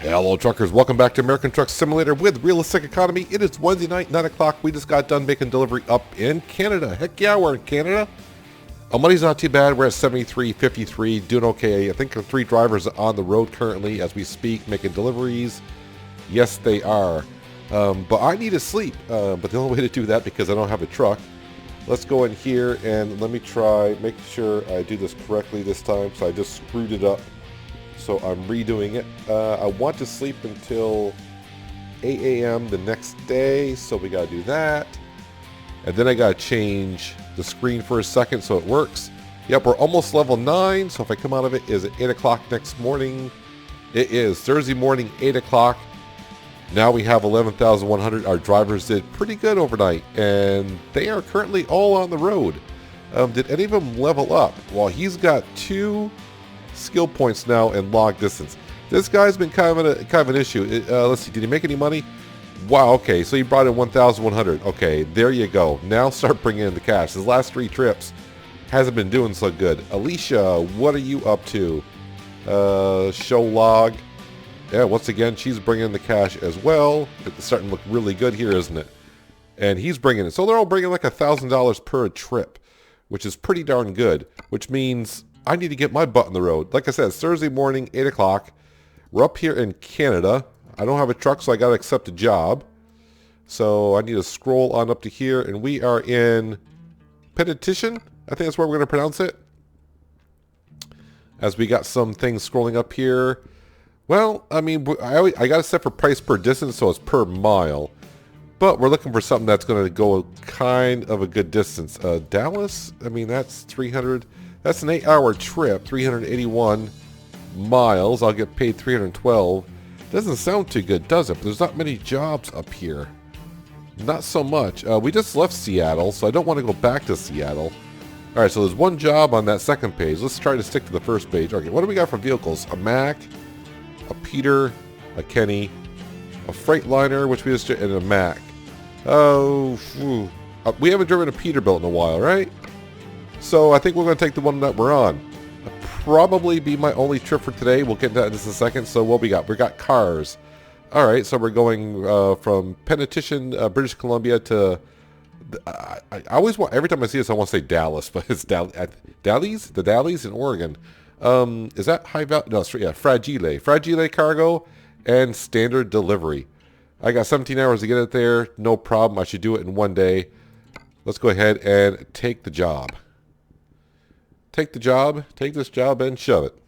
Hello truckers, welcome back to American Truck Simulator with Realistic Economy. It is Wednesday night, 9 o'clock. We just got done making delivery up in Canada. Heck yeah, we're in Canada. Our money's not too bad. We're at 73.53, doing okay. I think there are 3 drivers on the road currently as we speak, making deliveries. Yes, they are. But I need to sleep. But the only way to do that, because I don't have a truck. Let's go in here and let me try, make sure I do this correctly this time. So I just screwed it up. So I'm redoing it. I want to sleep until 8 a.m. the next day, so we gotta do that. And then I gotta change the screen for a second so it works. Yep, we're almost level 9, so if I come out of it, is it 8 o'clock next morning? It is Thursday morning, 8 o'clock. Now we have 11,100. Our drivers did pretty good overnight, and they are currently all on the road. Did any of them level up? Well, he's got 2 skill points now and log distance. This guy's been kind of an issue. Let's see, did he make any money? Wow, okay, so he brought in 1,100. Okay, there you go. Now start bringing in the cash. His last 3 trips hasn't been doing so good. Alicia, what are you up to? Show log. Yeah, once again, she's bringing in the cash as well. It's starting to look really good here, isn't it? And he's bringing it. So they're all bringing like $1,000 per trip, which is pretty darn good, which means I need to get my butt on the road. Like I said, it's Thursday morning, 8 o'clock. We're up here in Canada. I don't have a truck, so I got to accept a job. So I need to scroll on up to here, and we are in Penetition. I think that's where we're going to pronounce it. As we got some things scrolling up here. Well, I mean, I got it set for price per distance, so it's per mile. But we're looking for something that's going to go kind of a good distance. Dallas, I mean, that's 300... That's an 8-hour trip, 381 miles. I'll get paid 312. Doesn't sound too good, does it? But there's not many jobs up here. Not so much. We just left Seattle, so I don't want to go back to Seattle. All right, so there's 1 job on that second page. Let's try to stick to the first page. Okay, what do we got for vehicles? A Mack, a Peter, a Kenny, a Freightliner, which we just did, and a Mack. Oh, we haven't driven a Peterbilt in a while, right? So I think we're going to take the one that we're on. Probably be my only trip for today. We'll get into that in just a second. So what we got? We got cars. All right, so we're going from Penetition, British Columbia to... I always want... Every time I see this, I want to say Dallas, but it's Dalles? The Dalles in Oregon. Is that high value? No, yeah, Fragile. Fragile cargo and standard delivery. I got 17 hours to get it there. No problem. I should do it in 1 day. Let's go ahead and take the job. Take the job, take this job and shove it.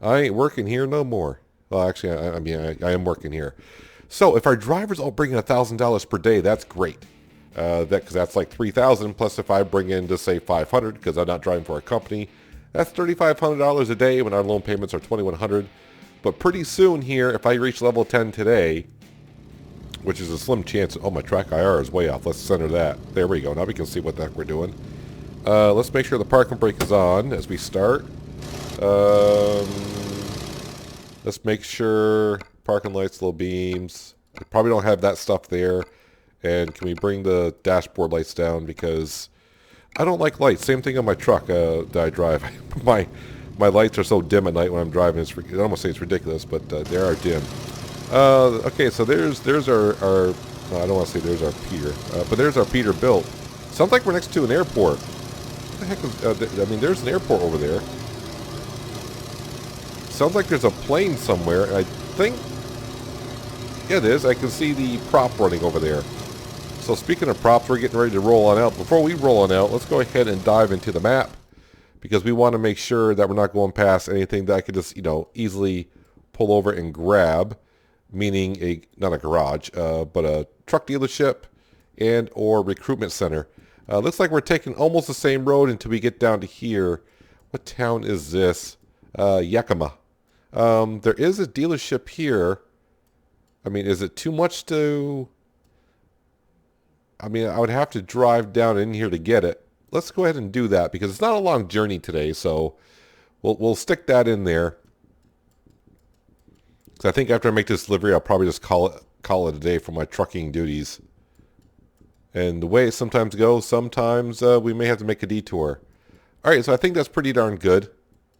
I ain't working here no more. Well, actually, I am working here. So if our drivers all bring in $1,000 per day, that's great. Because that's like $3,000 plus if I bring in, just say $500 because I'm not driving for a company. That's $3,500 a day when our loan payments are $2,100. But pretty soon here, if I reach level 10 today, which is a slim chance. Oh, my track IR is way off. Let's center that. There we go. Now we can see what the heck we're doing. Let's make sure the parking brake is on as we start. Let's make sure parking lights, low beams. We probably don't have that stuff there. And can we bring the dashboard lights down, because I don't like lights. Same thing on my truck that I drive. my lights are so dim at night when I'm driving. I almost say it's ridiculous, but they are dim. Okay, so there's our no, I don't want to say there's our Peter, but there's our Peterbilt. Sounds like we're next to an airport. What the heck is, I mean, there's an airport over there. Sounds like there's a plane somewhere, and I think, yeah, it is. I can see the prop running over there. So speaking of props, we're getting ready to roll on out. Before we roll on out, let's go ahead and dive into the map, because we want to make sure that we're not going past anything that I could just, easily pull over and grab, meaning not a garage, but a truck dealership and or recruitment center. Looks like we're taking almost the same road until we get down to here. What town is this? Yakima. There is a dealership here. I mean, is it too much to... I mean, I would have to drive down in here to get it. Let's go ahead and do that, because it's not a long journey today, so we'll stick that in there. Because I think after I make this delivery, I'll probably just call it a day for my trucking duties. And the way it sometimes goes, sometimes we may have to make a detour. All right, so I think that's pretty darn good.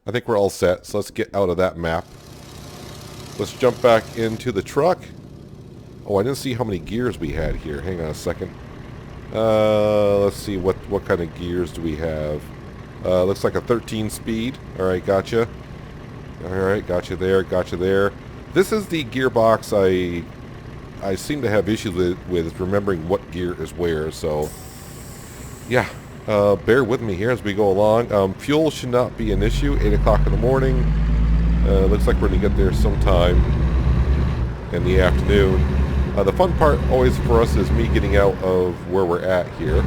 I think we're all set, so let's get out of that map. Let's jump back into the truck. Oh, I didn't see how many gears we had here. Hang on a second. Let's see, what kind of gears do we have? Looks like a 13 speed. Alright, gotcha. Alright, gotcha there. This is the gearbox I seem to have issues with remembering what gear is where, so yeah. Bear with me here as we go along. Fuel should not be an issue. 8 o'clock in the morning. Looks like we're going to get there sometime in the afternoon. The fun part always for us is me getting out of where we're at here.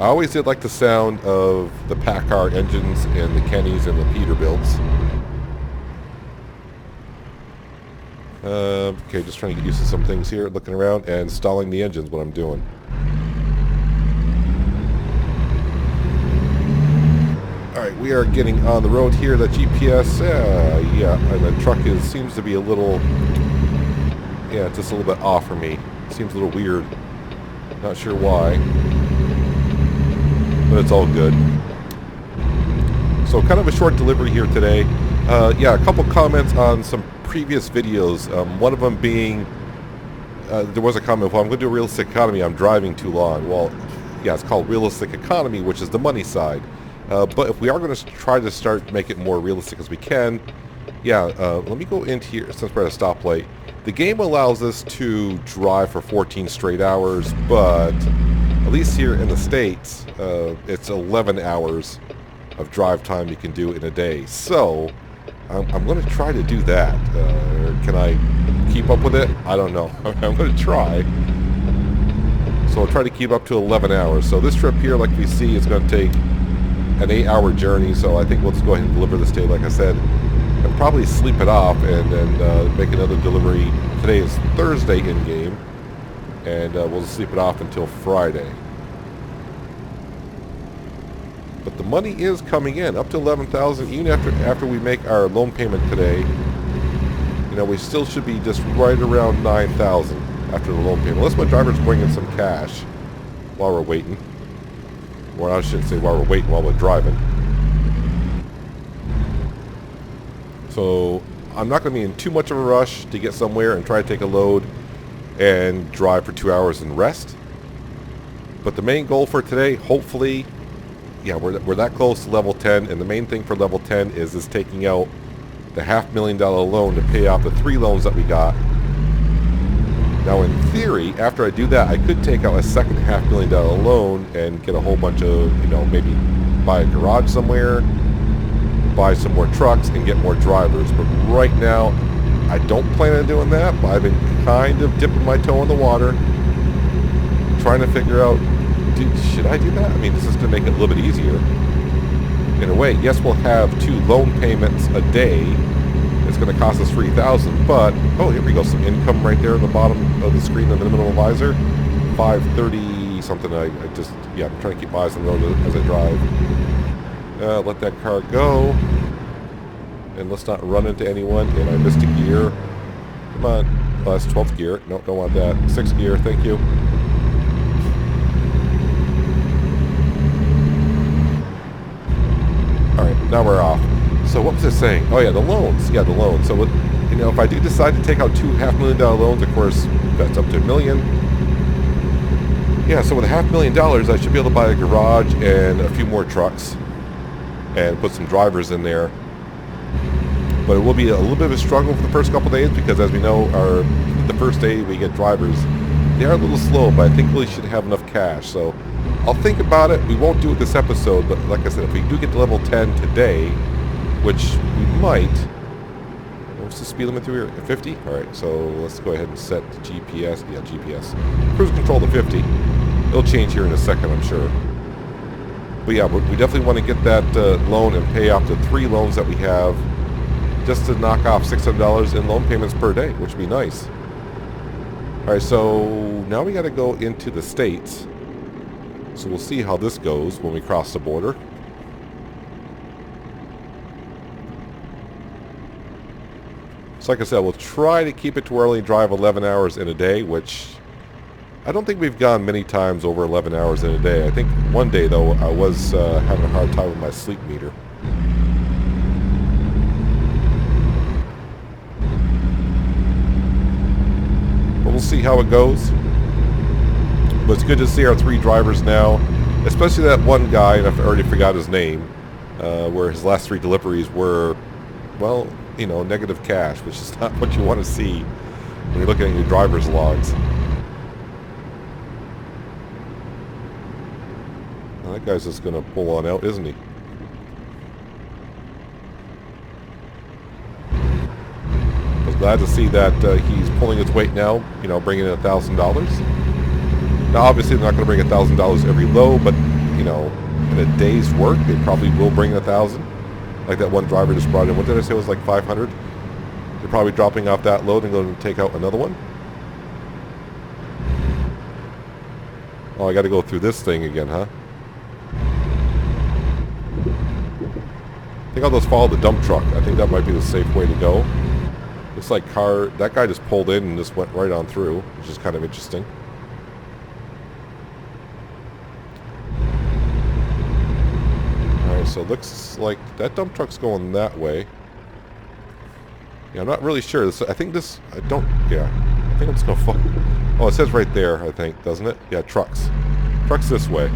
I always did like the sound of the Packard engines and the Kennys and the Peterbilts. Okay, just trying to get used to some things here, looking around and stalling the engines, what I'm doing. Alright, we are getting on the road here. The GPS, yeah, and the truck seems to be a little, yeah, just a little bit off for me. Seems a little weird. Not sure why. But it's all good. So kind of a short delivery here today. Yeah, a couple comments on some previous videos. One of them being, there was a comment, well, I'm going to do a realistic economy, I'm driving too long. Well, yeah, it's called realistic economy, which is the money side. But if we are going to try to start make it more realistic as we can, yeah, let me go into here since we're at a stoplight. The game allows us to drive for 14 straight hours, but at least here in the States, it's 11 hours of drive time you can do in a day. So I'm going to try to do that. Can I keep up with it? I don't know. I'm going to try. So I'll try to keep up to 11 hours. So this trip here, like we see, is going to take an 8-hour journey. So I think we'll just go ahead and deliver this day, like I said, and probably sleep it off and then make another delivery. Today is Thursday in game, and we'll just sleep it off until Friday. But the money is coming in up to 11,000 even after we make our loan payment today. You know, we still should be just right around 9,000 after the loan payment. Unless my driver's bringing some cash while we're waiting. Well, I shouldn't say while we're waiting, while we're driving. So I'm not going to be in too much of a rush to get somewhere and try to take a load and drive for 2 hours and rest. But the main goal for today, hopefully, yeah, we're that close to level 10, and the main thing for level 10 is taking out the $500,000 loan to pay off the 3 loans that we got. Now, in theory, after I do that, I could take out a second $500,000 loan and get a whole bunch of, you know, maybe buy a garage somewhere, buy some more trucks, and get more drivers. But right now, I don't plan on doing that, but I've been kind of dipping my toe in the water, trying to figure out, should I do that? I mean, this is going to make it a little bit easier. In a way, yes, we'll have 2 loan payments a day. It's going to cost us $3,000, but, oh, here we go, some income right there at the bottom of the screen in the minimum visor. 530 something. I just, yeah, I'm trying to keep my eyes on the road as I drive. Let that car go. And let's not run into anyone. And I missed a gear. Come on. Oh, that's 12th gear. No, don't want that. 6th gear, thank you. Alright, now we're off. So what was I saying? Oh yeah, the loans. Yeah, the loans. So, you know, if I do decide to take out 2 $500,000 loans, of course, that's up to $1 million. Yeah, so with $500,000, I should be able to buy a garage and a few more trucks and put some drivers in there. But it will be a little bit of a struggle for the first couple days because, as we know, the first day we get drivers, they are a little slow, but I think we should have enough cash. So I'll think about it. We won't do it this episode, but like I said, if we do get to level 10 today, which we might. What's the speed limit through here? 50? Alright, so let's go ahead and set the GPS. Yeah, GPS. Cruise control to 50. It'll change here in a second, I'm sure. But yeah, we definitely want to get that loan and pay off the 3 loans that we have just to knock off $600 in loan payments per day, which would be nice. Alright, so now we got to go into the States. So we'll see how this goes when we cross the border. So like I said, we'll try to keep it to where we only drive 11 hours in a day, which I don't think we've gone many times over 11 hours in a day. I think one day, though, I was having a hard time with my sleep meter. we'll see how it goes. But it's good to see our 3 drivers now, especially that one guy, and I already forgot his name, where his last 3 deliveries were, well, you know, negative cash, which is not what you want to see when you're looking at your driver's logs. Well, that guy's just going to pull on out, isn't he? I was glad to see that he's pulling his weight now, you know, bringing in $1,000. Now, obviously, they're not going to bring $1,000 every load, but, you know, in a day's work, they probably will bring 1,000. Like that one driver just brought in, what did I say, it was like 500? They're probably dropping off that load and going to take out another one. Oh, I got to go through this thing again, huh? I think I'll just follow the dump truck. I think that might be the safe way to go. Looks like that guy just pulled in and just went right on through, which is kind of interesting. So it looks like that dump truck's going that way. Yeah, I'm not really sure. I think I'm just gonna follow. Oh, it says right there, I think, doesn't it? Yeah, trucks. Trucks this way.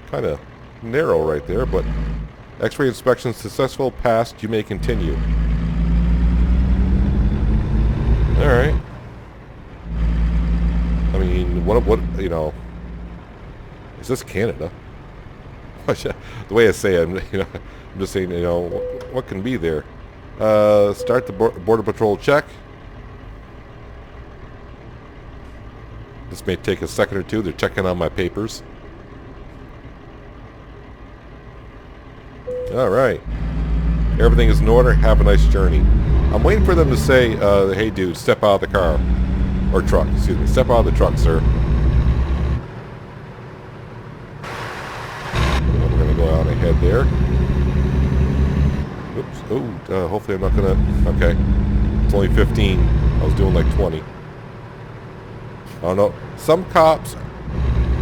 Kind of narrow right there, but X-ray inspection successful, passed, you may continue. Alright. I mean, what, you know, is this Canada? The way I say it, you know, I'm just saying, you know, what can be there? Start the Border Patrol check. This may take a second or two. They're checking on my papers. Alright. Everything is in order. Have a nice journey. I'm waiting for them to say, hey dude, step out of the car. Or truck, excuse me. Step out of the truck, sir. Go out ahead there. Oops. Oh, hopefully I'm not gonna. Okay. It's only 15. I was doing like 20. I don't know. Some cops,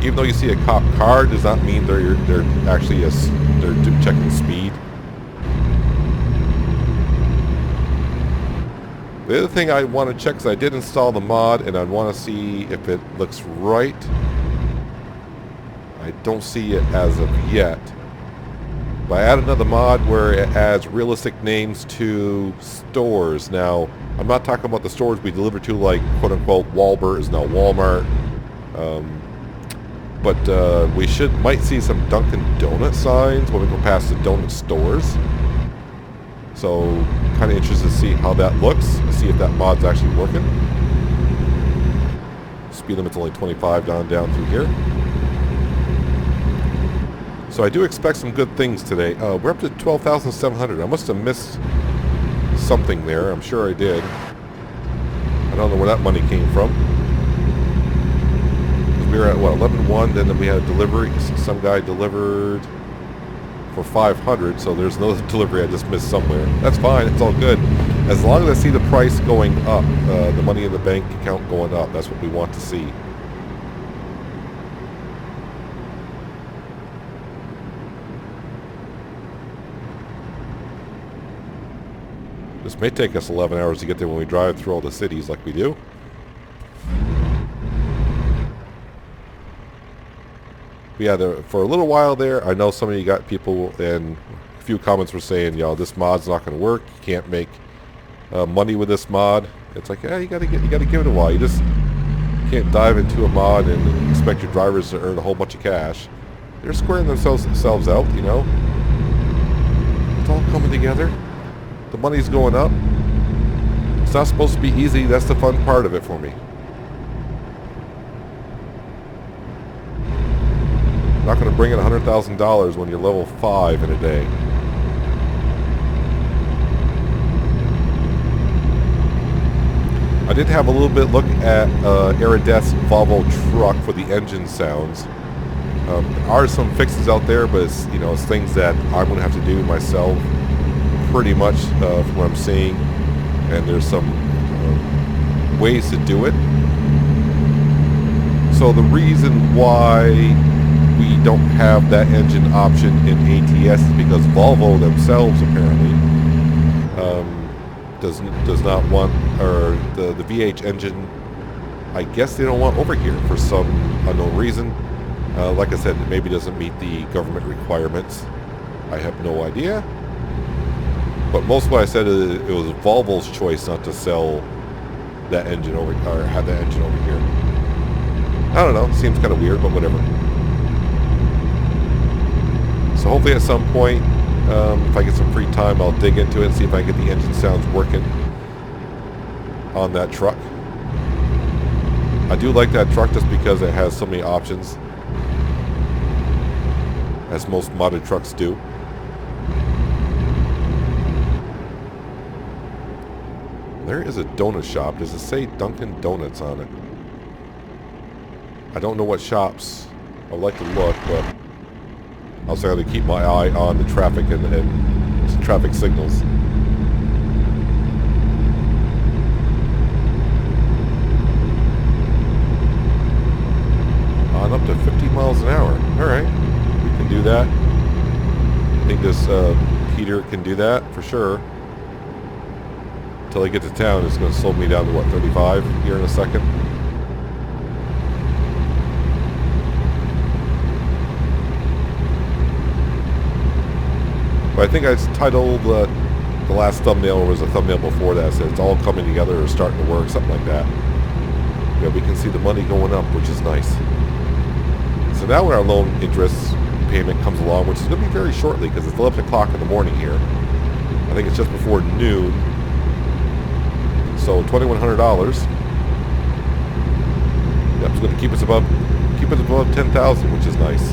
even though you see a cop car, does not mean they're actually they're checking speed. The other thing I want to check is I did install the mod, and I want to see if it looks right. I don't see it as of yet. But I add another mod where it adds realistic names to stores. Now, I'm not talking about the stores we deliver to, like, quote-unquote, Walmart is now Walmart. But we might see some Dunkin' Donut signs when we go past the donut stores. So, kind of interested to see how that looks. See if that mod's actually working. Speed limit's only 25 down through here. So I do expect some good things today. We're up to 12,700. I must have missed something there. I'm sure I did. I don't know where that money came from. We were at, what, 11.1, then we had a delivery. Some guy delivered for 500, so there's another delivery I just missed somewhere. That's fine. It's all good. As long as I see the price going up, the money in the bank account going up, that's what we want to see. This may take us 11 hours to get there when we drive through all the cities like we do. But yeah, for a little while there, I know some of you got people, and a few comments were saying, you know, this mod's not going to work. You can't make money with this mod. It's like, yeah, you got to give it a while. You just can't dive into a mod and expect your drivers to earn a whole bunch of cash. They're squaring themselves out, you know. It's all coming together. The money's going up. It's not supposed to be easy. That's the fun part of it for me. I'm not going to bring in $100,000 when you're level 5 in a day. I did have a little bit look at Aerodesk's Volvo truck for the engine sounds. There are some fixes out there, but it's, you know, it's things that I'm going to have to do myself. Pretty much from what I'm seeing, and there's some ways to do it. So the reason why we don't have that engine option in ATS is because Volvo themselves apparently does not want, or the VH engine I guess they don't want over here for some unknown reason. Like I said, it maybe doesn't meet the government requirements. I have no idea. But most of what I said is it was Volvo's choice not to sell that engine over, or have that engine over here. I don't know. Seems kind of weird, but whatever. So hopefully at some point, if I get some free time, I'll dig into it and see if I can get the engine sounds working on that truck. I do like that truck just because it has so many options, as most modded trucks do. There is a donut shop. Does it say Dunkin' Donuts on it? I don't know what shops. I'd like to look, but I also got to keep my eye on the traffic and traffic signals. On up to 50 miles an hour. Alright, we can do that. I think this Peter can do that for sure. Until I get to town, it's going to slow me down to what, 35 here in a second. But I think I titled the last thumbnail, or was a thumbnail before that, said it's all coming together or starting to work, something like that. Yeah, we can see the money going up, which is nice. So now when our loan interest payment comes along, which is going to be very shortly because it's 11 o'clock in the morning here. I think it's just before noon. So $2,100. Yep, it's going to keep us above 10,000, which is nice.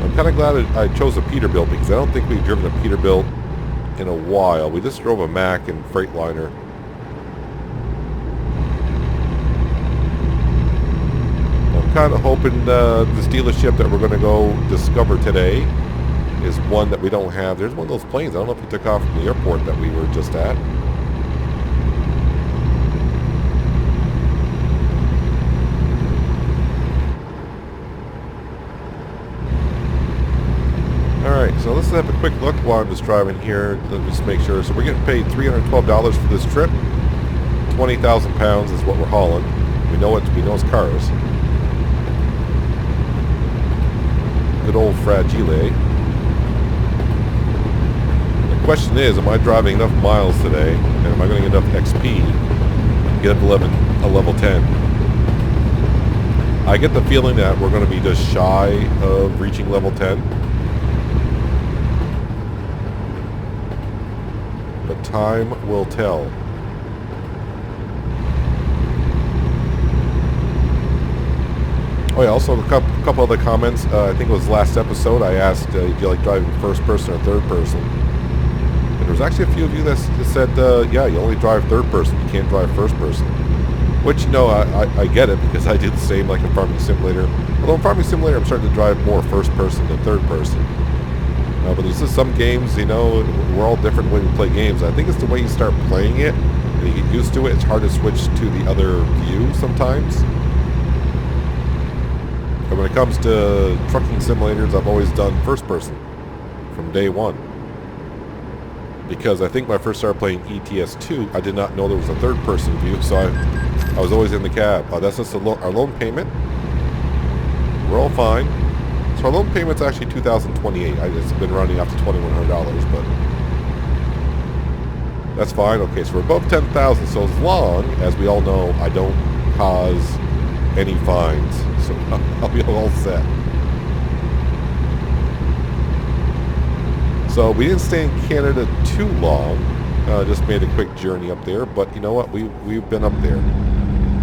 I'm kind of glad I chose a Peterbilt because I don't think we've driven a Peterbilt in a while. We just drove a Mack and Freightliner. I'm kind of hoping this dealership that we're going to go discover today is one that we don't have. There's one of those planes. I don't know if he took off from the airport that we were just at. Alright, so let's have a quick look while I'm just driving here. Let's just make sure. So we're getting paid $312 for this trip. 20,000 pounds is what we're hauling. We know it's cars. Good old Fragile. The question is, am I driving enough miles today, and am I going to get enough XP to get up a level 10? I get the feeling that we're going to be just shy of reaching level 10. But time will tell. Oh yeah, also a couple other comments. I think it was last episode I asked, do you like driving first person or third person? And there was actually a few of you that said, yeah, you only drive third person, you can't drive first person. Which, you know, I get it because I do the same like in Farming Simulator. Although in Farming Simulator I'm starting to drive more first person than third person. But there's just some games, you know, we're all different when we play games. I think it's the way you start playing it and you get used to it. It's hard to switch to the other view sometimes. But when it comes to trucking simulators, I've always done first person from day one. Because I think when I first started playing ETS2, I did not know there was a third person view, so I was always in the cab. That's just our loan payment. We're all fine. So our loan payment's actually $2,028. It's been running up to $2,100, but that's fine. Okay, so we're above 10,000. So as long as we all know I don't cause any fines, so I'll be all set. So we didn't stay in Canada too long. Just made a quick journey up there, but you know what? We've been up there.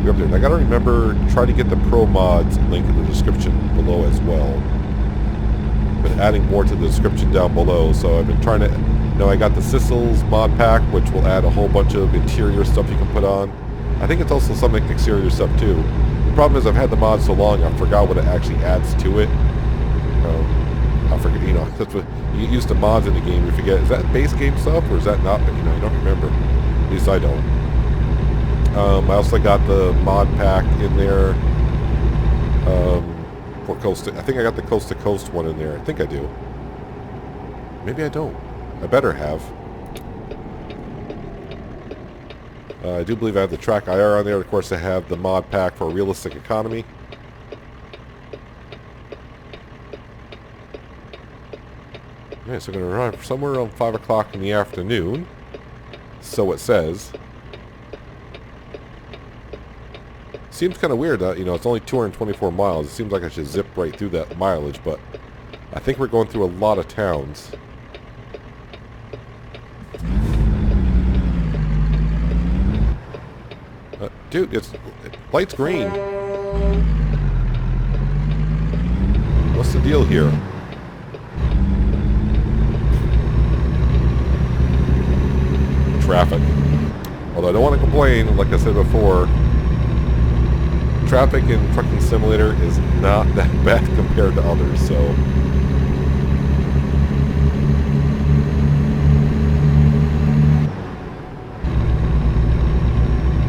We're up there. And I gotta remember, try to get the pro mods link in the description below as well. Been adding more to the description down below, so I've been trying to, you know, I got the Sissels mod pack, which will add a whole bunch of interior stuff you can put on. I think it's also some exterior stuff too. The problem is I've had the mod so long, I forgot what it actually adds to it. I forget, you know, that's what you get used to mods in the game, you forget, is that base game stuff or is that not? You know, you don't remember. At least I don't. I also got the mod pack in there for Coast to, I think I got the Coast to Coast one in there. I think I do. Maybe I don't. I better have. I do believe I have the track IR on there. Of course, I have the mod pack for realistic economy. Yeah, so I'm going to arrive somewhere around 5 o'clock in the afternoon. So it says. Seems kind of weird that, you know, it's only 224 miles. It seems like I should zip right through that mileage, but I think we're going through a lot of towns. Dude, light's green. What's the deal here? Traffic. Although I don't want to complain, like I said before, traffic in Trucking Simulator is not that bad compared to others, so...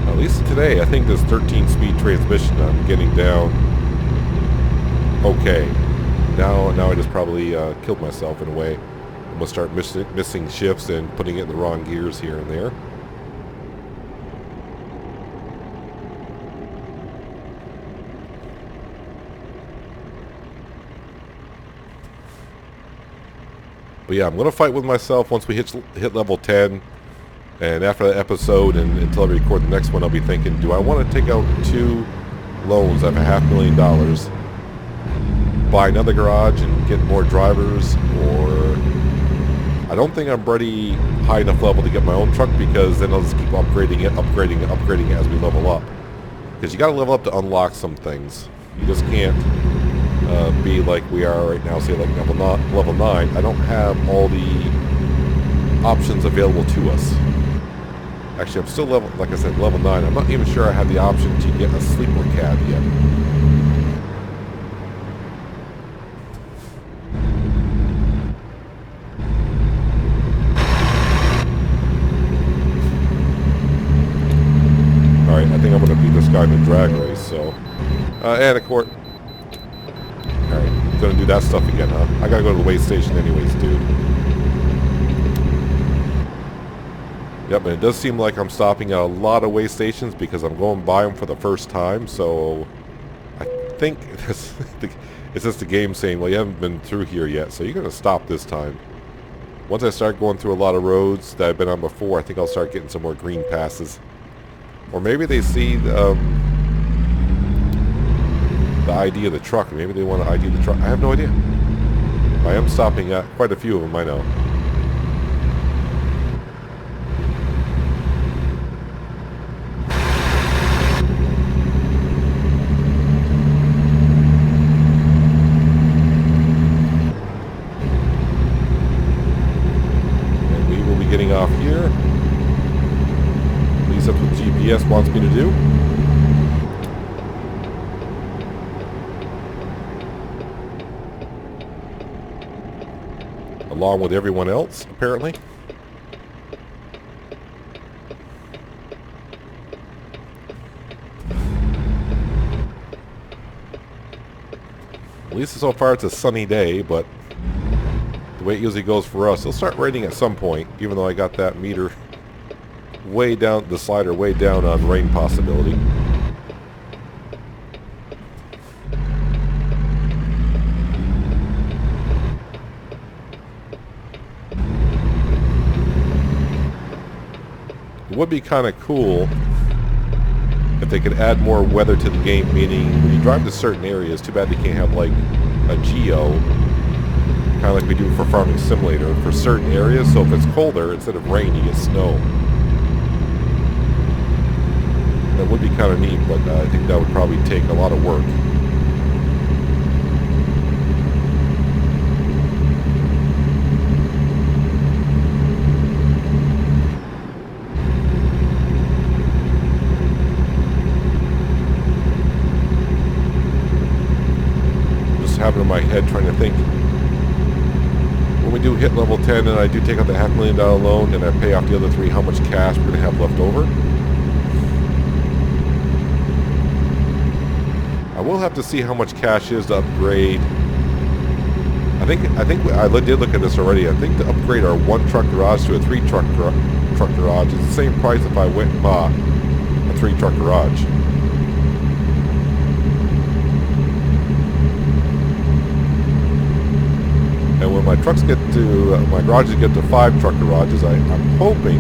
At least today, I think this 13-speed transmission I'm getting down okay. Now I just probably killed myself in a way. I'm going to start missing shifts and putting it in the wrong gears here and there. But yeah, I'm going to fight with myself once we hit level 10. And after that episode and until I record the next one, I'll be thinking, do I want to take out 2 loans of $500,000, buy another garage and get more drivers, or... I don't think I'm ready high enough level to get my own truck, because then I'll just keep upgrading it as we level up. Because you got to level up to unlock some things. You just can't be like we are right now, say like level 9. I don't have all the options available to us. Actually, I'm still like I said, level 9. I'm not even sure I have the option to get a sleeper cab yet. Alright, I think I'm going to beat this guy in the drag race, so... and of course... Alright, gonna do that stuff again, huh? I gotta go to the weigh station anyways, dude. Yep, and it does seem like I'm stopping at a lot of weigh stations because I'm going by them for the first time, so... I think it's just the game saying, well, you haven't been through here yet, so you're gonna stop this time. Once I start going through a lot of roads that I've been on before, I think I'll start getting some more green passes. Or maybe they see the ID of the truck. Maybe they want to ID the truck. I have no idea. I am stopping at quite a few of them, I know. And we will be getting off here. At least that's what GPS wants me to do. Along with everyone else, apparently. At least so far it's a sunny day, but the way it usually goes for us, it'll start raining at some point, even though I got that meter way down, the slider way down on rain possibility. It would be kind of cool if they could add more weather to the game, meaning when you drive to certain areas, too bad they can't have like a geo, kind of like we do for Farming Simulator, for certain areas, so if it's colder, instead of rain, you get snow. That would be kind of neat, but I think that would probably take a lot of work. Having in my head trying to think, when we do hit level 10 and I do take out the $500,000 loan and I pay off the other 3, how much cash we're going to have left over. I will have to see how much cash is to upgrade I did look at this already. I think to upgrade our 1 truck garage to a 3 truck garage is the same price if I went and bought a 3 truck garage. And when my garages get to 5 truck garages, I'm hoping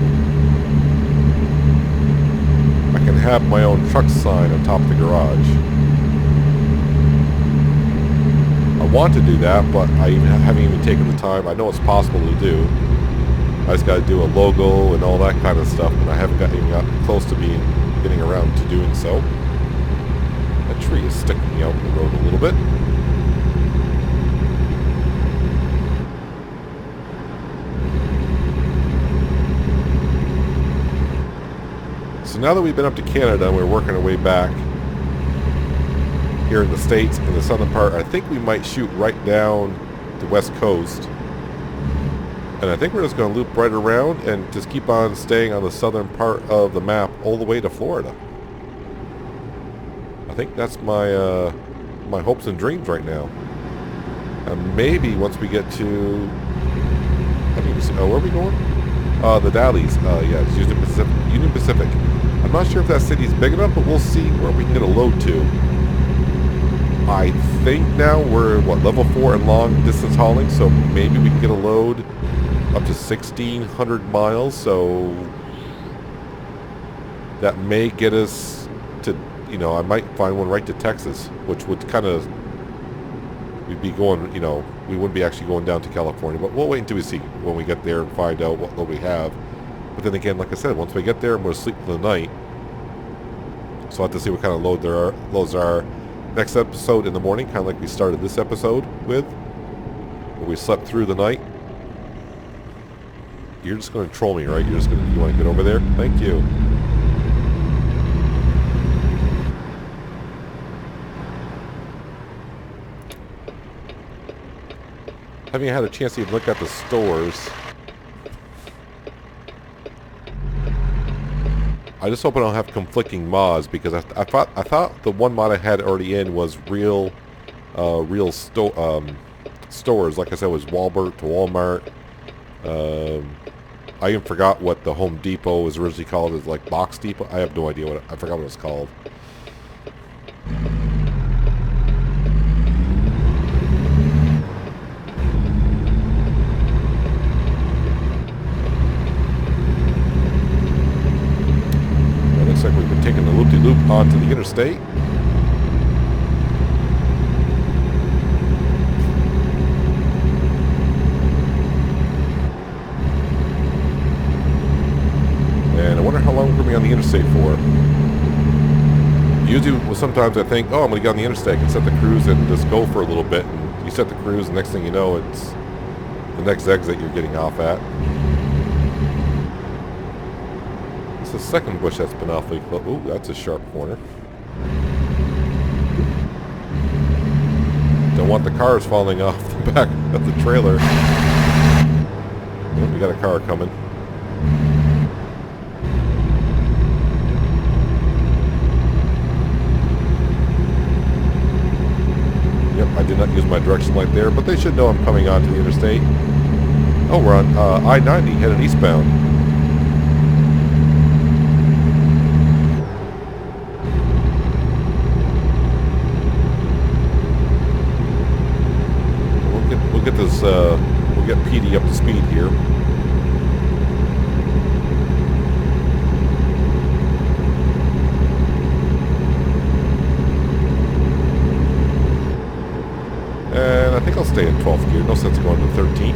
I can have my own truck sign on top of the garage. I want to do that, but I haven't even taken the time. I know it's possible to do. I just got to do a logo and all that kind of stuff, and I haven't even got close to getting around to doing so. That tree is sticking me out in the road a little bit. So now that we've been up to Canada and we're working our way back here in the States, in the southern part, I think we might shoot right down the west coast. And I think we're just going to loop right around and just keep on staying on the southern part of the map all the way to Florida. I think that's my my hopes and dreams right now. And maybe once we get to... where are we going? The Dalles. Yeah, it's Union Pacific. I'm not sure if that city's big enough, but we'll see where we can get a load to. I think now we're, level 4 in long distance hauling, so maybe we can get a load up to 1,600 miles, so that may get us to, I might find one right to Texas, which would kind of, we'd be going, we wouldn't be actually going down to California, but we'll wait until we see when we get there and find out what load we have. But then again, like I said, once we get there, I'm going to sleep for the night. So I'll have to see what kind of loads are. Next episode in the morning, kind of like we started this episode with, where we slept through the night. You're just going to troll me, right? You want to get over there? Thank you. Having had a chance to even look at the stores, I just hope I don't have conflicting mods, because I thought the one mod I had already in was real stores. Like I said, it was Walmart to Walmart. I even forgot what the Home Depot was originally called. It's like Box Depot. I have no idea I forgot what it's called. Looks like we've been taking the loop-de-loop onto the interstate. And I wonder how long we're going to be on the interstate for. Usually, sometimes I think, oh, I'm going to get on the interstate and set the cruise and just go for a little bit. And you set the cruise, and next thing you know, it's the next exit you're getting off at. The second bush that's been awfully close. Ooh, that's a sharp corner. Don't want the cars falling off the back of the trailer. Oh, we got a car coming. Yep, I did not use my direction light there, but they should know I'm coming onto the interstate. Oh, we're on I-90 headed eastbound. We'll get PD up to speed here. And I think I'll stay in 12th gear. No sense going to 13th.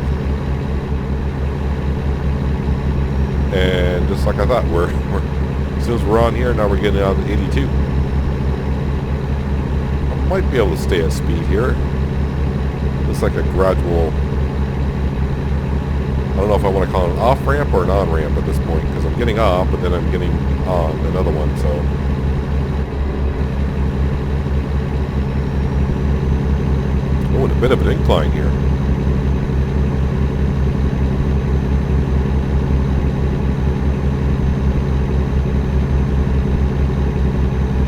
And just like I thought, as soon as we're on here, now we're getting out to 82. I might be able to stay at speed here. It's like a gradual, I don't know if I want to call it an off-ramp or an on-ramp at this point, because I'm getting off, but then I'm getting on another one, so. Oh, and a bit of an incline here.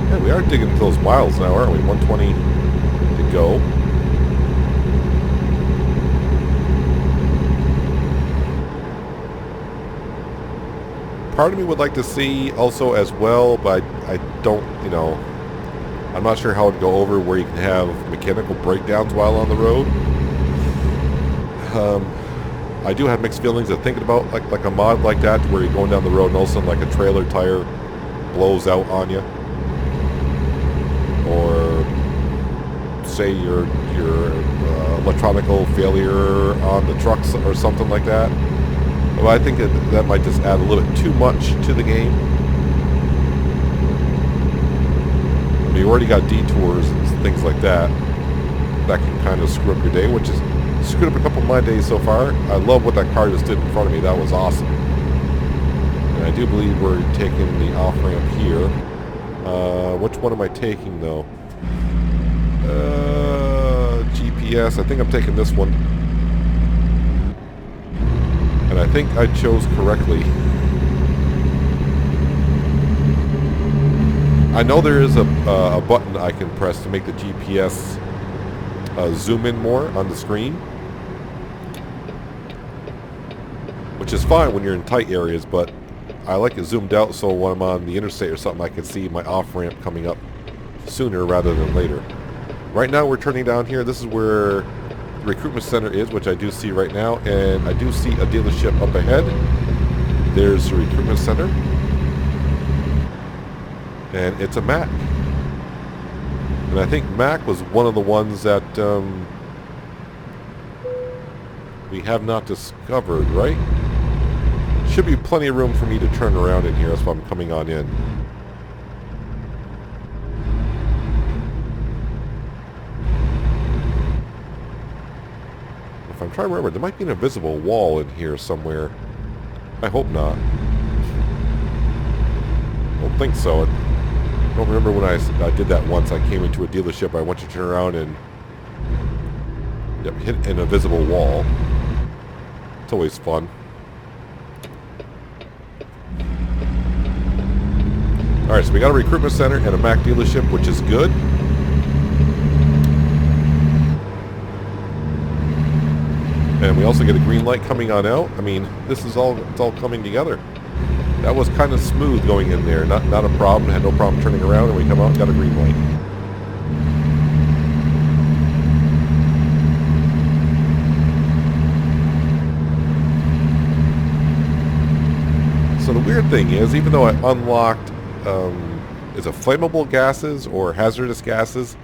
Yeah, we are digging into those miles now, aren't we? 120 to go. part of me would like to see also as well, but I don't, you know, I'm not sure how it'd go over where you can have mechanical breakdowns while on the road. I do have mixed feelings of thinking about like a mod like that where you're going down the road and all of a sudden like a trailer tire blows out on you, or say your electronical failure on the trucks or something like that. Well, I think that might just add a little bit too much to the game. I mean, you already got detours and things like that that can kind of screw up your day, which is screwed up a couple of my days so far. I love what that car just did in front of me. That was awesome. And I do believe we're taking the off-ramp here. Which one am I taking, though? GPS. I think I'm taking this one. And I think I chose correctly. I know there is a button I can press to make the GPS zoom in more on the screen, which is fine when you're in tight areas, but I like it zoomed out so when I'm on the interstate or something I can see my off-ramp coming up sooner rather than later. Right now we're turning down here. This is where the recruitment center is, which I do see right now, and I do see a dealership up ahead. There's the recruitment center, and it's a Mac. And I think Mac was one of the ones that we have not discovered, right? Should be plenty of room for me to turn around in here. That's why I'm coming on in. If I'm trying to remember, there might be an invisible wall in here somewhere. I hope not. I don't think so. I don't remember when I did that once. I came into a dealership. I went to turn around and hit an invisible wall. It's always fun. Alright, so we got a recruitment center and a Mac dealership, which is good. And we also get a green light coming on out. I mean, this is it's all coming together. That was kind of smooth going in there. Not a problem. Had no problem turning around, and we come out and got a green light. So the weird thing is, even though I unlocked is it flammable gases or hazardous gases,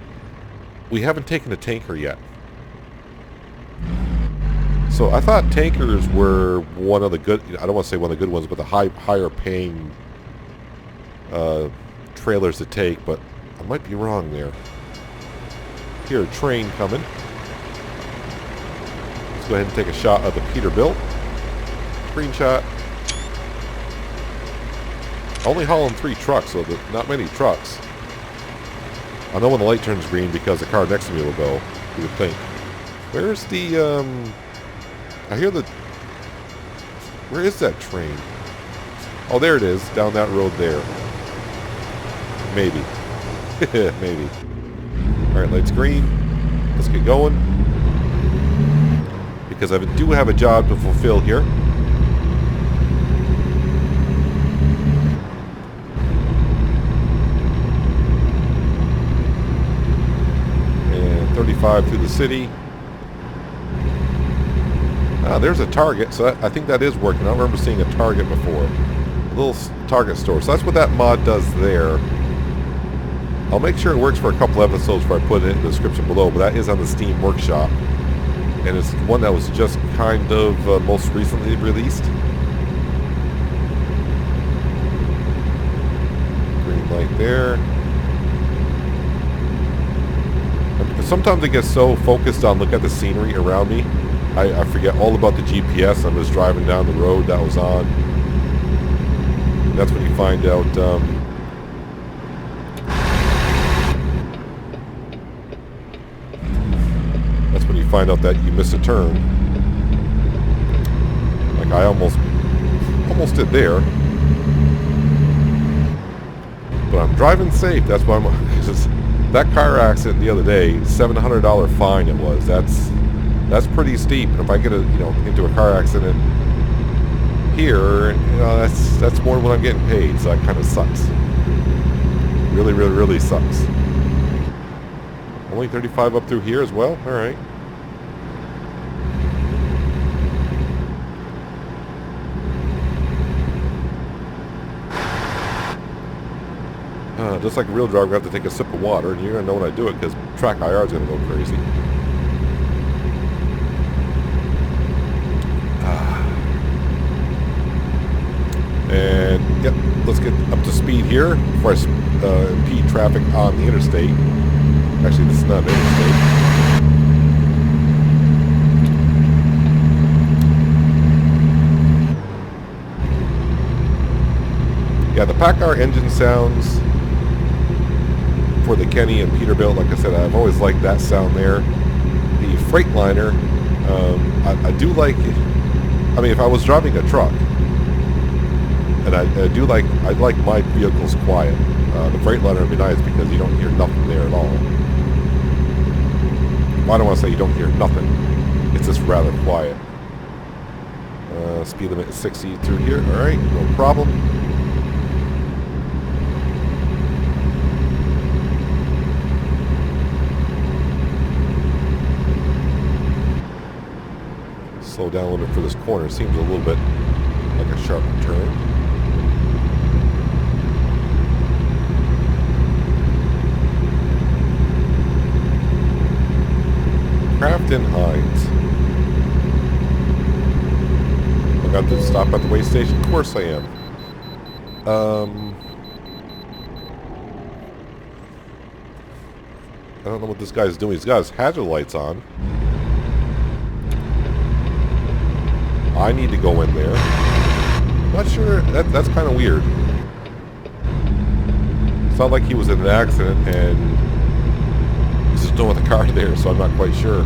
we haven't taken a tanker yet. So I thought tankers were one of the good, I don't want to say one of the good ones, but the higher paying trailers to take, but I might be wrong there. Here, a train coming. Let's go ahead and take a shot of the Peterbilt. Screenshot. Only hauling 3 trucks, so not many trucks. I know when the light turns green because the car next to me will go, you would think. Where's the, I hear the, where is that train? Oh, there it is, down that road there. Maybe. Maybe. Alright, lights green. Let's get going. Because I do have a job to fulfill here. And 35 through the city. There's a Target, so I think that is working. I don't remember seeing a Target before. A little Target store. So that's what that mod does there. I'll make sure it works for a couple episodes before I put it in the description below, but that is on the Steam Workshop. And it's one that was just kind of most recently released. Green light there. Sometimes I get so focused on looking at the scenery around me, I forget all about the GPS. I'm just driving down the road that was on. And that's when you find out that's when you find out that you missed a turn. Like I almost did there. But I'm driving safe. That's why that car accident the other day, $700 fine it was. That's pretty steep. And if I get into a car accident here, you know, that's more than what I'm getting paid, so that kind of sucks. Really, really, really sucks. Only 35 up through here as well? Alright. Just like a real driver, I have to take a sip of water, and you're going to know when I do it, because track IR is going to go crazy. And, yep, let's get up to speed here before I impede traffic on the interstate. Actually, this is not an interstate. Yeah, the PACCAR engine sounds for the Kenny and Peterbilt, like I said, I've always liked that sound there. The Freightliner, I do like, I mean, if I was driving a truck, and I like my vehicles quiet. The Freightliner would be nice because you don't hear nothing there at all. Well, I don't want to say you don't hear nothing. It's just rather quiet. Speed limit is 60 through here. Alright, no problem. Slow down a little bit for this corner. Seems a little bit like a sharp turn. Crafton Hines. I got to stop at the way station. Of course I am. I don't know what this guy's doing. He's got his hazard lights on. I need to go in there. Not sure. That's kind of weird. It's not like he was in an accident and he's just doing the car there, so I'm not quite sure.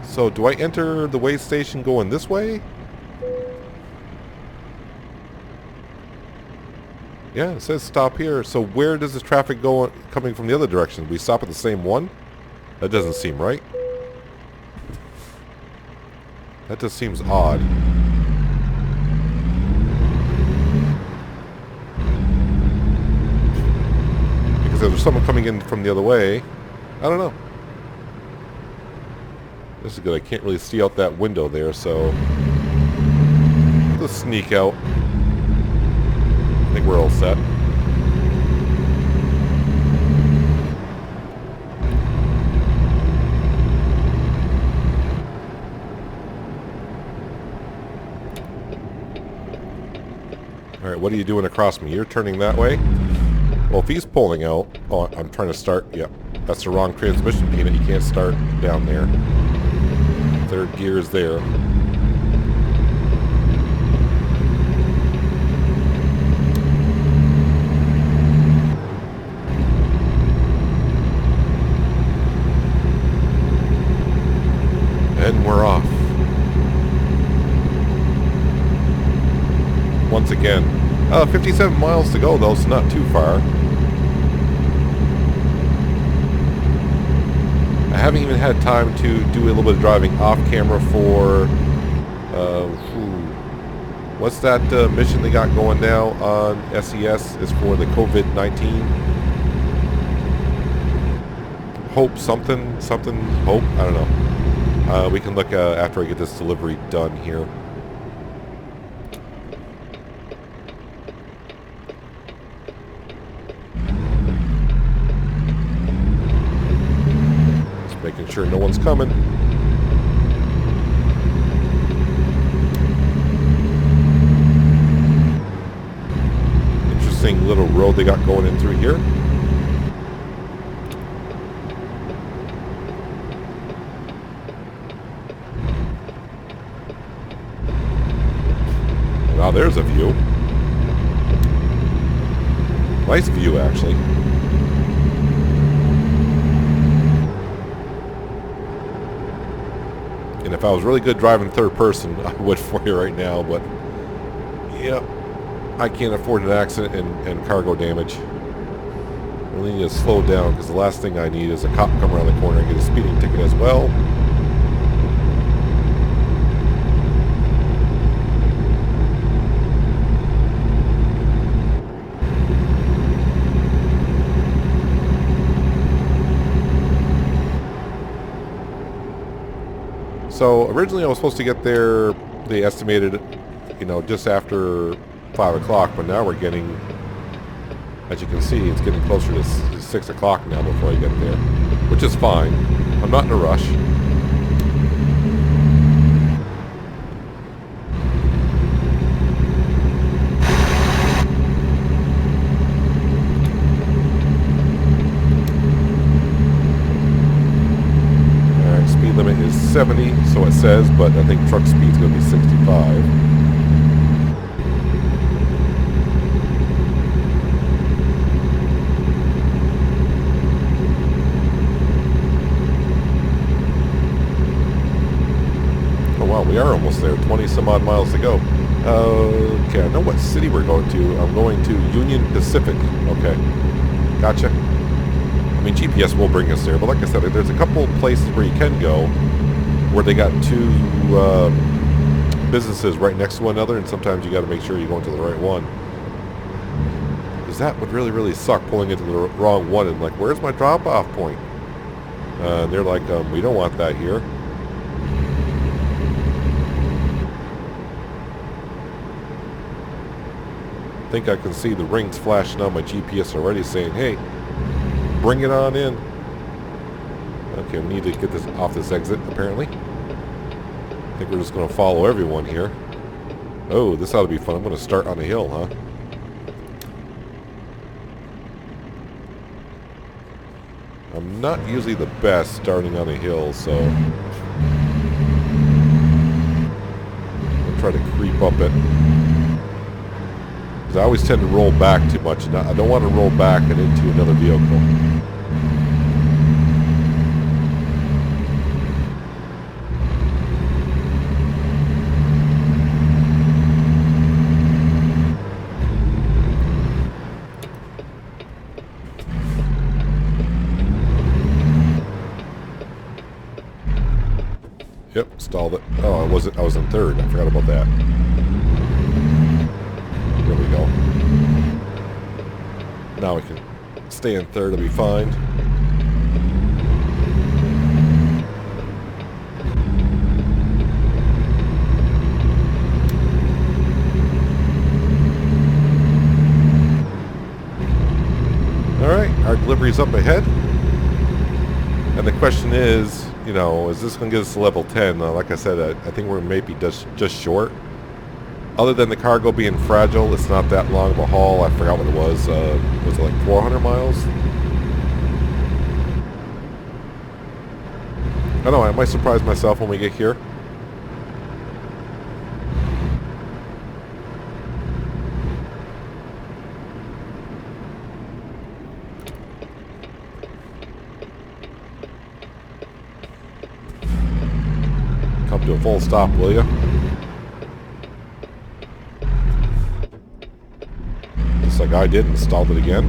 So, do I enter the way station going this way? Yeah, it says stop here. So where does the traffic go coming from the other direction? We stop at the same one? That doesn't seem right. That just seems odd. Because if there's someone coming in from the other way, I don't know. This is good. I can't really see out that window there, so let's sneak out. I think we're all set. Alright, what are you doing across me? You're turning that way? Well, if he's pulling out... Oh, I'm trying to start... Yep. That's the wrong transmission peanut. You can't start down there. Third gear is there. And we're off. Once again. 57 miles to go, though, so not too far. I haven't even had time to do a little bit of driving off camera for... what's that mission they got going now on SES? Is for the COVID-19. Hope something, hope? I don't know. We can look after I get this delivery done here. Just making sure no one's coming. Interesting little road they got going in through here. Wow, there's a view. Nice view, actually. And if I was really good driving third person, I would for you right now, but... Yep. I can't afford an accident and cargo damage. I really need to slow down, because the last thing I need is a cop come around the corner and get a speeding ticket as well. So originally I was supposed to get there, they estimated, you know, just after 5 o'clock, but now we're getting, as you can see, it's getting closer to 6 o'clock now before I get there, which is fine. I'm not in a rush. Speed limit is 70, so it says, but I think truck speed is going to be 65. Oh wow, we are almost there. 20 some odd miles to go. Okay, I know what city we're going to. I'm going to Union Pacific. Okay, gotcha. I mean, GPS will bring us there, but like I said, there's a couple places where you can go where they got two businesses right next to one another, and sometimes you got to make sure you're going to the right one. Because that would really, really suck, pulling into the wrong one and like, where's my drop-off point? They're like, we don't want that here. I think I can see the rings flashing on my GPS already saying, hey, bring it on in. Okay, we need to get this off this exit, apparently. I think we're just going to follow everyone here. Oh, this ought to be fun. I'm going to start on a hill, huh? I'm not usually the best starting on a hill, so I'll try to creep up it. Because I always tend to roll back too much, and I don't want to roll back and into another vehicle. Yep, stalled it. Oh, I was in third. I forgot about that. There we go. Now we can stay in third. It'll be fine. All right, our delivery's up ahead. And the question is, you know, is this going to get us to level 10? Like I said, I think we're maybe just short. Other than the cargo being fragile, it's not that long of a haul. I forgot what it was. Was it like 400 miles? I don't know, I might surprise myself when we get here. Come to a full stop, will you? Just like I did, and stalled it again.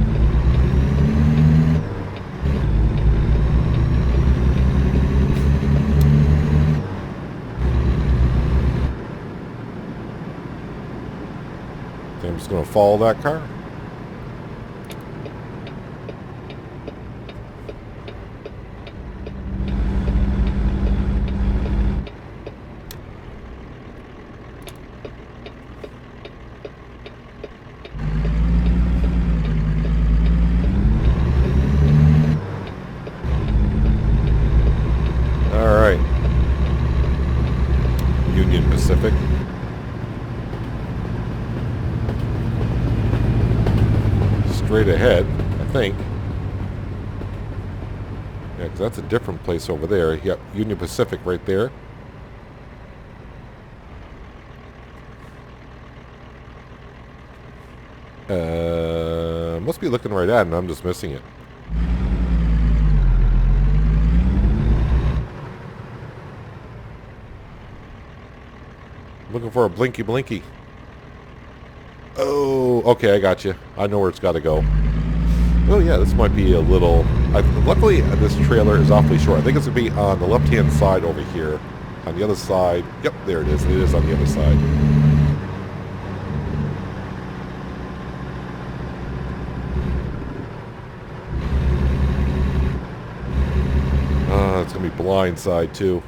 Okay, I'm just going to follow that car. Alright. Union Pacific. Straight ahead, I think. Yeah, because that's a different place over there. Yep, Union Pacific right there. Must be looking right at it, and I'm just missing it. Looking for a blinky blinky. Oh, okay, I got you. I know where it's got to go. Oh yeah, this might be a little... luckily, this trailer is awfully short. I think it's going to be on the left-hand side over here. On the other side... Yep, there it is. It is on the other side. It's going to be blind side, too.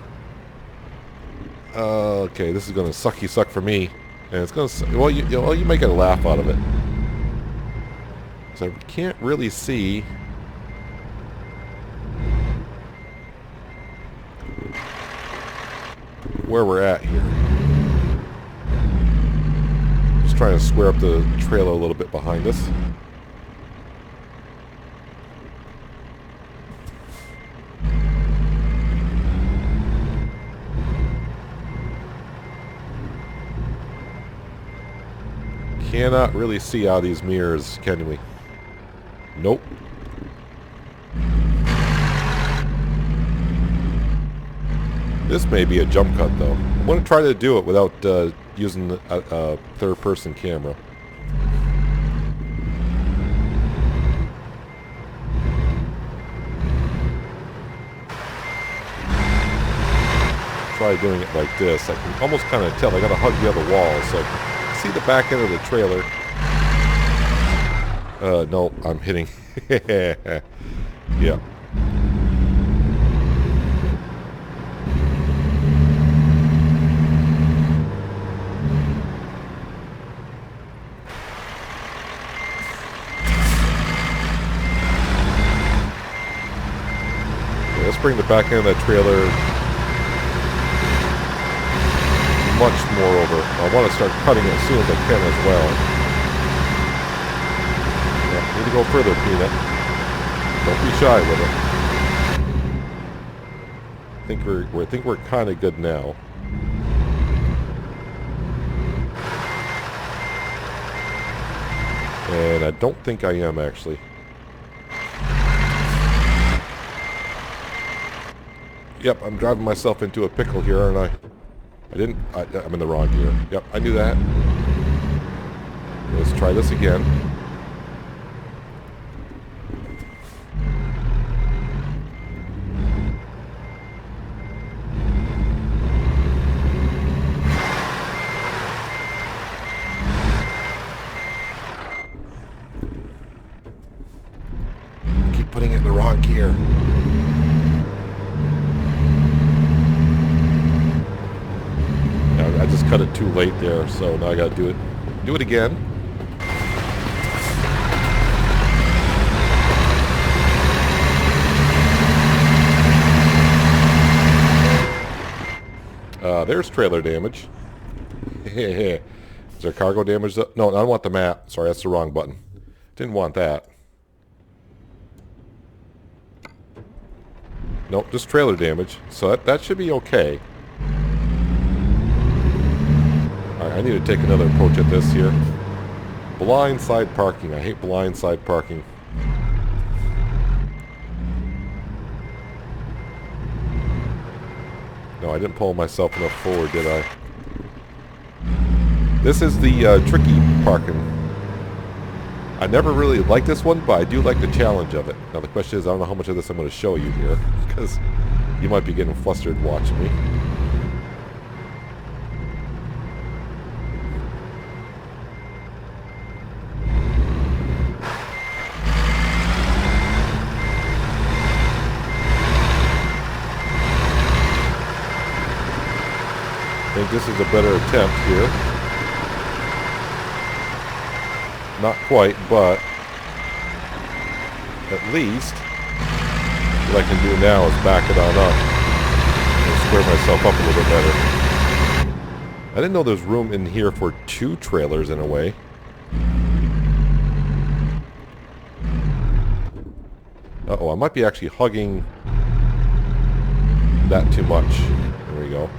Okay, this is gonna sucky suck for me, and it's gonna. Well, you might get a laugh out of it. So I can't really see. Where we're at here. Just trying to square up the trailer a little bit behind us. Cannot really see out of these mirrors, can we? Nope. This may be a jump cut, though. I'm going to try to do it without using a third-person camera. Try doing it like this. I can almost kind of tell. I got to hug the other wall, so I see the back end of the trailer. No, I'm hitting. Yeah. Let's bring the back end of that trailer much more over. I want to start cutting it as soon as I can as well. Yeah, need to go further, Peanut. Don't be shy with it. I think we're kind of good now. And I don't think I am, actually. Yep, I'm driving myself into a pickle here, aren't I? I'm in the wrong gear. Yep, I knew that. Let's try this again. Keep putting it in the wrong gear. I just cut it too late there, so now I gotta do it again. There's trailer damage. Is there cargo damage? No, I don't want the map. Sorry, that's the wrong button. Didn't want that. Nope, just trailer damage. So that should be okay. Alright, I need to take another approach at this here. Blindside parking. I hate blindside parking. No, I didn't pull myself enough forward, did I? This is the tricky parking. I never really liked this one, but I do like the challenge of it. Now the question is, I don't know how much of this I'm going to show you here, because you might be getting flustered watching me. I think this is a better attempt here. Not quite, but at least what I can do now is back it on up and square myself up a little bit better. I didn't know there's room in here for two trailers in a way. Uh-oh, I might be actually hugging that too much. There we go.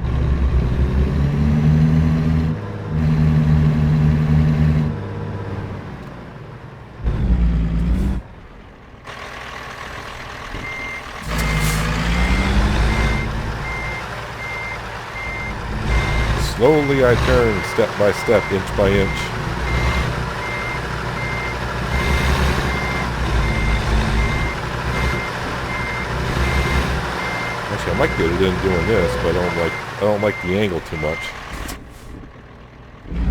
Slowly I turn, step by step, inch by inch. Actually, I might get it in doing this, but I don't like the angle too much.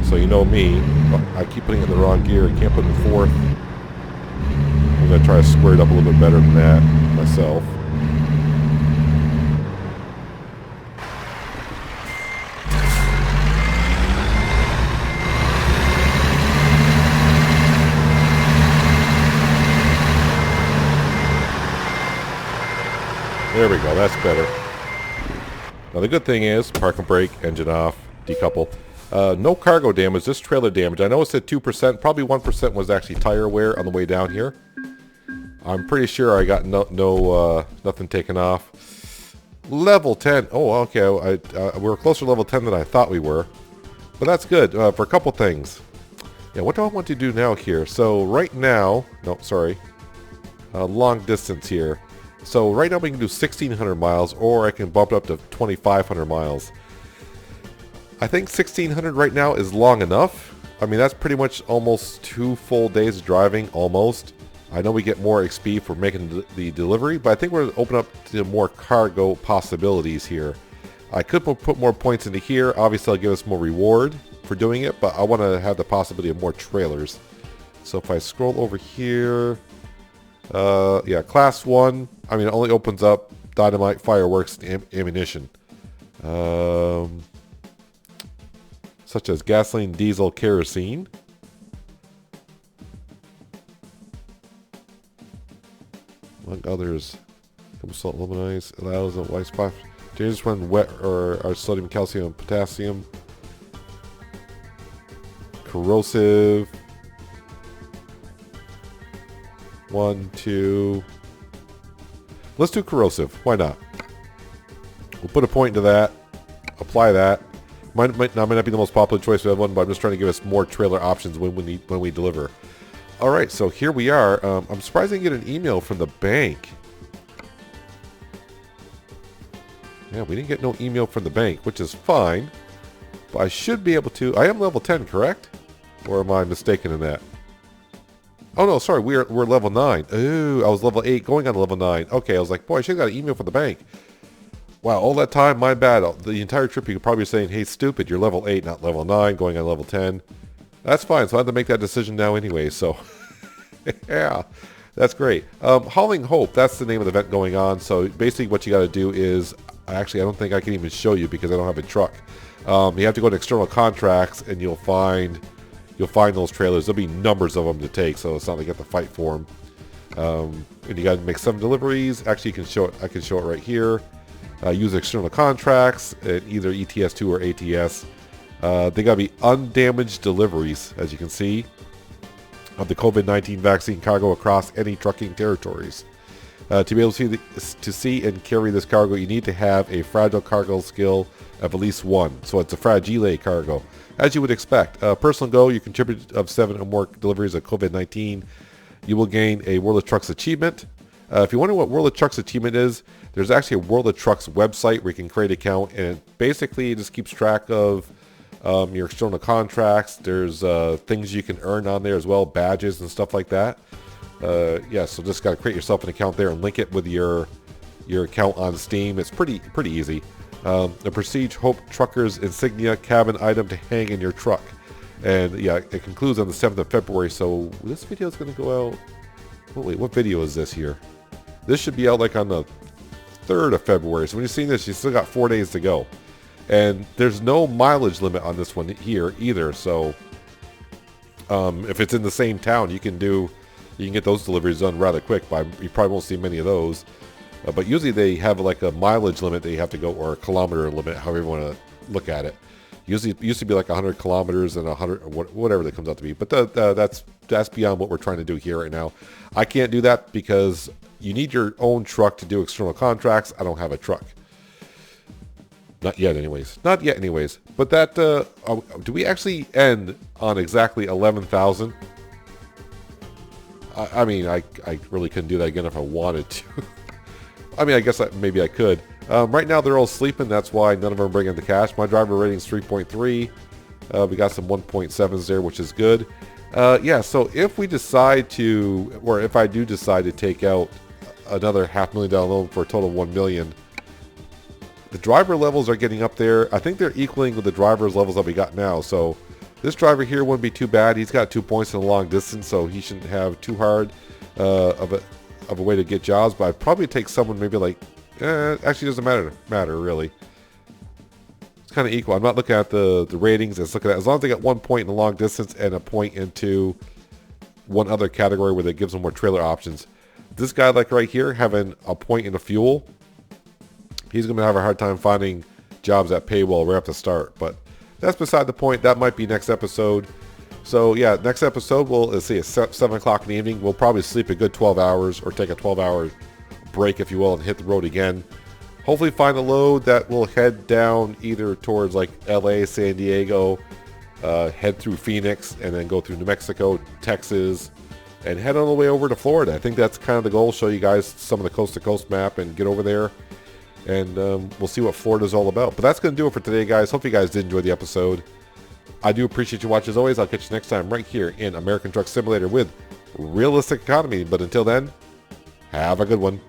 So you know me, I keep putting it in the wrong gear. I can't put it in fourth. I'm gonna try to square it up a little bit better than that myself. There we go. That's better. Now the good thing is, park and brake, engine off, decouple. No cargo damage, just trailer damage. I know it said 2%. Probably 1% was actually tire wear on the way down here. I'm pretty sure I got nothing taken off. Level 10. Oh, okay. We were closer to level 10 than I thought we were. But that's good for a couple things. Yeah, what do I want to do now here? So right now... No, sorry. Long distance here. So right now we can do 1,600 miles, or I can bump it up to 2,500 miles. I think 1,600 right now is long enough. I mean, that's pretty much almost 2 full days of driving, almost. I know we get more XP for making the delivery, but I think we're going to open up to more cargo possibilities here. I could put more points into here. Obviously, it'll give us more reward for doing it, but I want to have the possibility of more trailers. So if I scroll over here, yeah, class 1, I mean, it only opens up dynamite, fireworks, and ammunition. Such as gasoline, diesel, kerosene. Among others, salt, lemon ice, allows a white spot. Dangerous when wet or are sodium, calcium, and potassium. Corrosive. 1, 2. Let's do corrosive. Why not? We'll put a point into that. Apply that. Might not be the most popular choice for everyone, but I'm just trying to give us more trailer options when we deliver. All right, so here we are. I'm surprised I didn't get an email from the bank. Yeah, we didn't get no email from the bank, which is fine. But I should be able to. I am level 10, correct? Or am I mistaken in that? Oh no, sorry, we're level 9. Ooh, I was level 8 going on to level 9. Okay, I was like, boy, I should have got an email from the bank. Wow, all that time, my bad. The entire trip you could probably be saying, hey, stupid, you're level 8, not level 9, going on level 10. That's fine, so I have to make that decision now anyway, so... yeah, that's great. Hauling Hope, that's the name of the event going on, so basically what you got to do is... Actually, I don't think I can even show you because I don't have a truck. You have to go to external contracts, and you'll find those trailers. There'll be numbers of them to take, so it's not like you have to fight for them. And you got to make some deliveries. Actually, you can show it. I can show it right here. Use external contracts at either ETS2 or ATS. They got to be undamaged deliveries, as you can see, of the COVID-19 vaccine cargo across any trucking territories. To be able to see and carry this cargo, you need to have a fragile cargo skill of at least 1. So it's a fragile cargo, as you would expect. Personal goal, you contribute of 7 or more deliveries of COVID-19. You will gain a World of Trucks achievement. If you wonder what World of Trucks achievement is, there's actually a World of Trucks website where you can create an account, and basically it just keeps track of your external contracts. There's things you can earn on there as well, badges and stuff like that. Yeah, so just got to create yourself an account there and link it with your account on Steam. It's pretty easy. The Prestige Hope Truckers Insignia cabin item to hang in your truck. And yeah, it concludes on the 7th of February, so this video is going to go out... Oh, wait, what video is this here? This should be out like on the 3rd of February. So when you're seeing this, you still got 4 days to go. And there's no mileage limit on this one here either, so if it's in the same town, you can get those deliveries done rather quick, but you probably won't see many of those. But usually they have like a mileage limit that you have to go, or a kilometer limit, however you want to look at it. Usually it used to be like 100 kilometers and 100, whatever that comes out to be. But that's beyond what we're trying to do here right now. I can't do that because you need your own truck to do external contracts. I don't have a truck. Not yet anyways. Not yet anyways. But that, do we actually end on exactly 11,000? I mean, I really couldn't do that again if I wanted to. I mean, I guess maybe I could. Right now, they're all sleeping. That's why none of them are bringing the cash. My driver rating is 3.3. We got some 1.7s there, which is good. Yeah, so if we decide to, or if I do decide to take out another $500,000 loan for a total of $1 million, the driver levels are getting up there. I think they're equaling with the driver's levels that we got now. So this driver here wouldn't be too bad. He's got 2 points in the long distance, so he shouldn't have too hard of a way to get jobs. But I'd probably take someone maybe like, actually doesn't matter really. It's kind of equal. I'm not looking at the ratings. It's looking at, as long as they got 1 point in the long distance and a point into one other category where they gives them more trailer options. This guy like right here having a point in the fuel, he's going to have a hard time finding jobs that pay well right at the start. But that's beside the point. That might be next episode. So yeah, next episode, let's see, it's 7 o'clock in the evening. We'll probably sleep a good 12 hours or take a 12-hour break, if you will, and hit the road again. Hopefully find a load that will head down either towards like LA, San Diego, head through Phoenix, and then go through New Mexico, Texas, and head on the way over to Florida. I think that's kind of the goal, show you guys some of the coast-to-coast map and get over there. And we'll see what Florida's all about. But that's going to do it for today, guys. Hope you guys did enjoy the episode. I do appreciate you watching as always. I'll catch you next time right here in American Truck Simulator with Realistic Economy. But until then, have a good one.